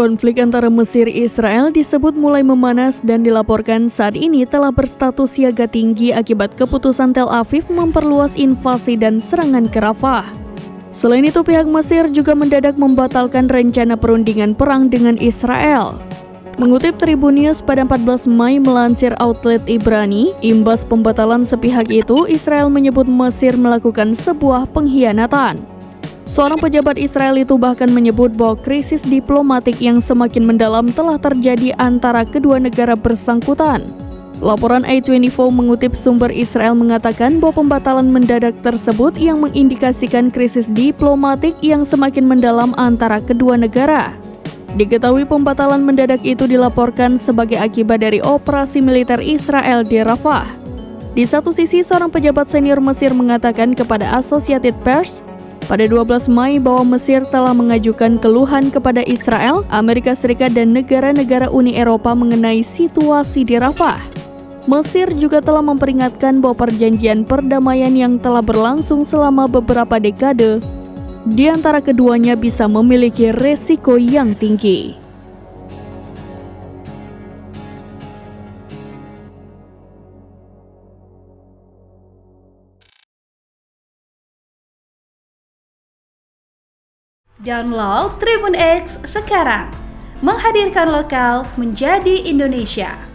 Konflik antara Mesir Israel disebut mulai memanas dan dilaporkan saat ini telah berstatus siaga tinggi akibat keputusan Tel Aviv memperluas invasi dan serangan ke Rafah. Selain itu, pihak Mesir juga mendadak membatalkan rencana perundingan perang dengan Israel. Mengutip Tribun News pada 14 Mei melansir outlet Ibrani, imbas pembatalan sepihak itu, Israel menyebut Mesir melakukan sebuah pengkhianatan. Seorang pejabat Israel itu bahkan menyebut bahwa krisis diplomatik yang semakin mendalam telah terjadi antara kedua negara bersangkutan. Laporan A24 mengutip sumber Israel mengatakan bahwa pembatalan mendadak tersebut yang mengindikasikan krisis diplomatik yang semakin mendalam antara kedua negara. Diketahui pembatalan mendadak itu dilaporkan sebagai akibat dari operasi militer Israel di Rafah. Di satu sisi, seorang pejabat senior Mesir mengatakan kepada Associated Press pada 12 Mei bahwa Mesir telah mengajukan keluhan kepada Israel, Amerika Serikat, dan negara-negara Uni Eropa mengenai situasi di Rafah. Mesir juga telah memperingatkan bahwa perjanjian perdamaian yang telah berlangsung selama beberapa dekade di antara keduanya bisa memiliki resiko yang tinggi. Download Tribun X sekarang, menghadirkan lokal menjadi Indonesia.